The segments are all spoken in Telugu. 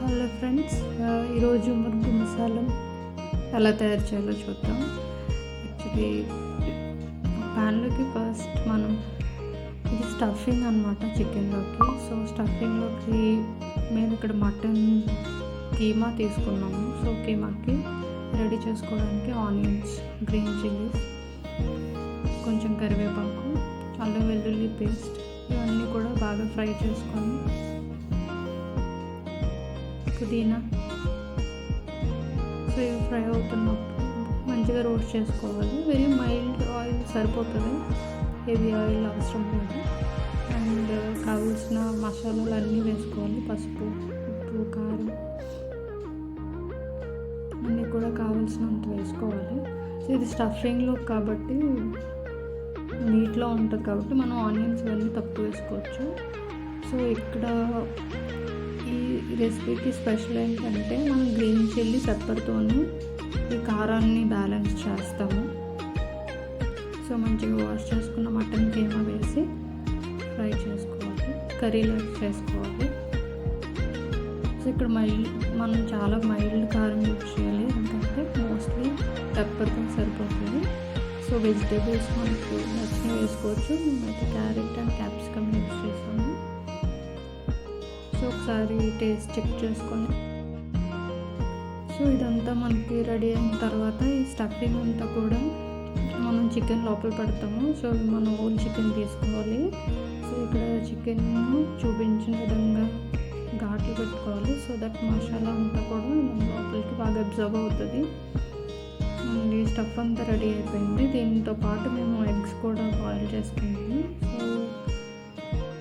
హలో ఫ్రెండ్స్, ఈరోజు మురుగు మసాలా ఎలా తయారు చేయాలో చూద్దాం. యాక్చువల్లీ ప్యాన్లోకి ఫస్ట్ మనం ఇది స్టఫింగ్ అనమాట చికెన్లోకి. సో స్టఫింగ్లోకి మేము ఇక్కడ మటన్ కీమా తీసుకున్నాము. సో కీమాకి రెడీ చేసుకోవడానికి ఆనియన్స్, గ్రీన్ చిల్లీస్, కొంచెం కరివేపాకు, అల్లం వెల్లుల్లి పేస్ట్ ఇవన్నీ కూడా బాగా ఫ్రై చేసుకొని, పుదీనా, సో ఇవి ఫ్రై అవుతున్నప్పుడు మంచిగా రోస్ట్ చేసుకోవాలి. వెరీ మైల్డ్ ఆయిల్ సరిపోతుంది, హెవీ ఆయిల్ అవసరం లేదు. అండ్ కావాల్సిన మసాలాలు అన్నీ వేసుకోవాలి. పసుపు, ఉప్పు, కారం అన్నీ కూడా కావాల్సినంత వేసుకోవాలి. సో ఇది స్టఫింగ్లో కాబట్టి నీట్లో ఉంటుంది కాబట్టి మనం ఆనియన్స్ ఇవన్నీ తక్కువ వేసుకోవచ్చు. సో ఇక్కడ ఈ రెసిపీకి స్పెషల్ ఏంటంటే మనం గ్రీన్ చిల్లీ పెప్పర్తోనే ఈ కారాన్ని బ్యాలెన్స్ చేస్తాము. సో మంచిగా వాష్ చేసుకున్న మటన్ కీమా వేసి ఫ్రై చేసుకోవాలి, కర్రీలో చేసుకోవాలి. సో ఇక్కడ మనం చాలా మైల్డ్ కారం యూజ్ చేయాలి, ఎందుకంటే మోస్ట్లీ పెప్పర్తో సరిపోతుంది. సో వెజిటేబుల్స్ మనకు నచ్చిన వేసుకోవచ్చు. మేమైతే క్యారెట్ అండ్ క్యాప్సికమ్ యూజ్ చేసాము. సో ఒకసారి టేస్ట్ చెక్ చేసుకొని, సో ఇదంతా మనకి రెడీ అయిన తర్వాత ఈ స్టఫింగ్ అంతా కూడా మనం చికెన్ లోపల పెడతాము. సో మనం ఓల్ చికెన్ తీసుకోవాలి. సో ఇక్కడ చికెన్ చూపించిన విధంగా ఘాట్లు పెట్టుకోవాలి. సో దట్ మసాలా అంతా కూడా లోపలికి బాగా అబ్జర్వ్ అవుతుంది. అండ్ ఈ స్టఫ్ అంతా రెడీ అయిపోయింది. దీంతో పాటు మేము ఎగ్స్ కూడా బాయిల్ చేసుకుంటాము. సో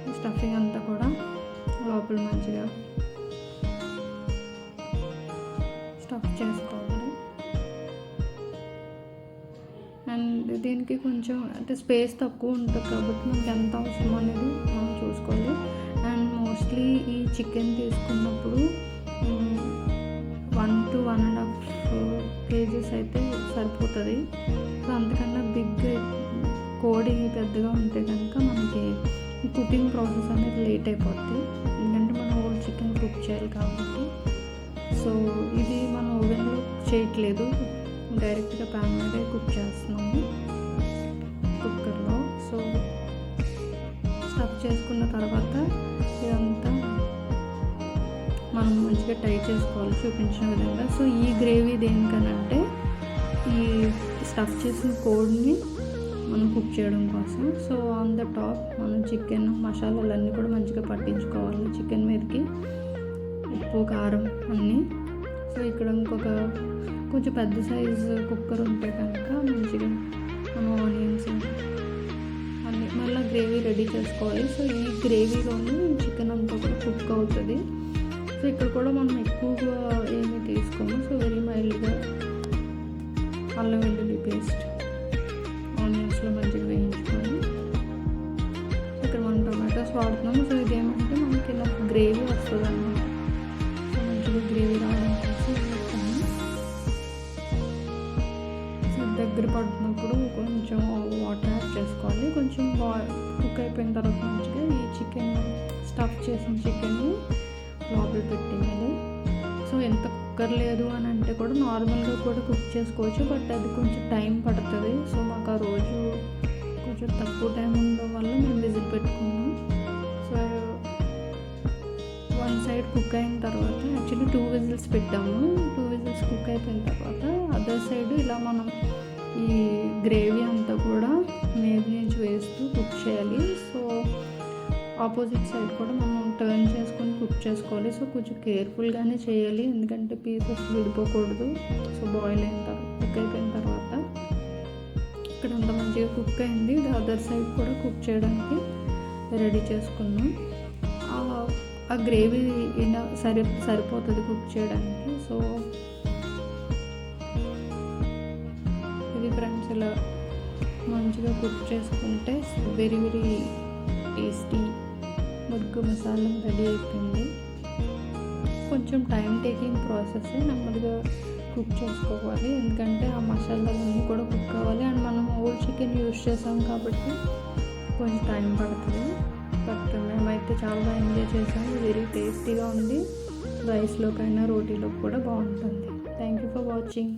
ఈ స్టఫింగ్ అంతా కూడా లోపల మంచిగా స్టఫ్ చేసుకోవాలి. అండ్ దీనికి కొంచెం అంటే స్పేస్ తక్కువ ఉంటుంది కాబట్టి మనకి ఎంత అవసరం అనేది మనం చూసుకోవాలి. అండ్ మోస్ట్లీ ఈ చికెన్ తీసుకున్నప్పుడు 1 to 1.5 kgs అయితే సరిపోతుంది. సో అంతకన్నా బిగ్ కోడి పెద్దగా ఉంటే కనుక మనకి కుకింగ్ ప్రాసెస్ అనేది లేట్ అయిపోద్ది, ఎందుకంటే మనం ఓల్డ్ చికెన్ కుక్ చేయాలి కాబట్టి. సో ఇది మనం ఓవెన్లో చేయట్లేదు, డైరెక్ట్గా ప్యాన్ మీద కుక్ చేస్తున్నాము కుక్కర్లో. సో స్టఫ్ చేసుకున్న తర్వాత ఇదంతా మనం మంచిగా టైట్ చేసుకోవాలి చూపించిన విధంగా. సో ఈ గ్రేవీ దేనికనంటే ఈ స్టఫ్ చేసిన కోడ్ని మనం కుక్ చేయడం కోసం. సో ఆన్ ద టాప్ మనం చికెన్ మసాలాలన్నీ కూడా మంచిగా పట్టించుకోవాలి చికెన్ మీదకి, ఉప్పు, కారం అన్నీ. సో ఇక్కడ ఇంకొక కొంచెం పెద్ద సైజు కుక్కర్ ఉంటే కనుక మంచిగా మనం ఆనియన్స్ అన్నీ మళ్ళీ గ్రేవీ రెడీ చేసుకోవాలి. సో ఈ గ్రేవీలోనే చికెన్ అంతా కూడా కుక్ అవుతుంది. సో ఇక్కడ కూడా మనం ఎక్కువగా ఏమీ తీసుకోము. సో వెరీ మైల్డ్గా అల్లం వెల్లుల్లి పేస్ట్ ఆనియన్స్లో మంచిగా వేయించుకొని, ఇక్కడ మనం టొమాటోస్ వాడుతున్నాము. సో ఇదేమంటే మనకి ఇలా గ్రేవీ వస్తుంది అన్నమాట. సో మంచిగా గ్రేవీ రావడం కోసం వేస్తాము. సో దగ్గర పడుతున్నప్పుడు కొంచెం వాటర్ యాడ్ చేసుకోవాలి. కొంచెం కుక్ అయిపోయిన తర్వాత మంచిగా ఈ చికెన్ స్టఫ్ చేసిన చికెన్ని లోపల పెట్టేయాలి. సో ఎంత కుక్కర్ లేదు అని అంటే కూడా నార్మల్గా కూడా కుక్ చేసుకోవచ్చు, బట్ అది కొంచెం టైం పడుతుంది. సో మాకు ఆ రోజు కొంచెం తక్కువ టైం ఉండడం వల్ల మేము విజిల్ పెట్టుకున్నాం. సో 1 side కుక్ అయిన తర్వాత యాక్చువల్లీ 2 విజిల్స్ పెట్టాము. 2 విజిల్స్ కుక్ అయిపోయిన తర్వాత అదర్ సైడ్ ఇలా మనం ఈ గ్రేవీ అంతా కూడా మీద నుంచి వేస్తూ కుక్ చేయాలి. సో ఆపోజిట్ సైడ్ కూడా మనం టర్న్ చేసుకొని కుక్ చేసుకోవాలి. సో కొంచెం కేర్ఫుల్గానే చేయాలి, ఎందుకంటే పీసెస్ విడిపోకూడదు. సో బాయిల్ అయిన తర్వాత కుక్ అయిపోయిన తర్వాత ఇక్కడ అంత మంచిగా కుక్ అయింది. అదర్ సైడ్ కూడా కుక్ చేయడానికి రెడీ చేసుకున్నాం. ఆ గ్రేవీ సరిపోతుంది కుక్ చేయడానికి. సో ఇది ఫ్రెండ్స్ ఇలా మంచిగా కుక్ చేసుకుంటే వెరీ వెరీ టేస్టీ మురుగు మసాలా రెడీ అయిపోయింది. కొంచెం టైం టేకింగ్ ప్రాసెస్, నెమ్మదిగా కుక్ చేసుకోవాలి, ఎందుకంటే ఆ మసాలాలన్నీ కూడా కుక్ కావాలి. అండ్ మనం ఓల్డ్ చికెన్ యూజ్ చేసాం కాబట్టి కొంచెం టైం పడుతుంది. బట్ మేమైతే చాలా ఎంజాయ్ చేసాము, వెరీ టేస్టీగా ఉంది. రైస్లోకైనా రోటీలోకి కూడా బాగుంటుంది. Thank you for watching.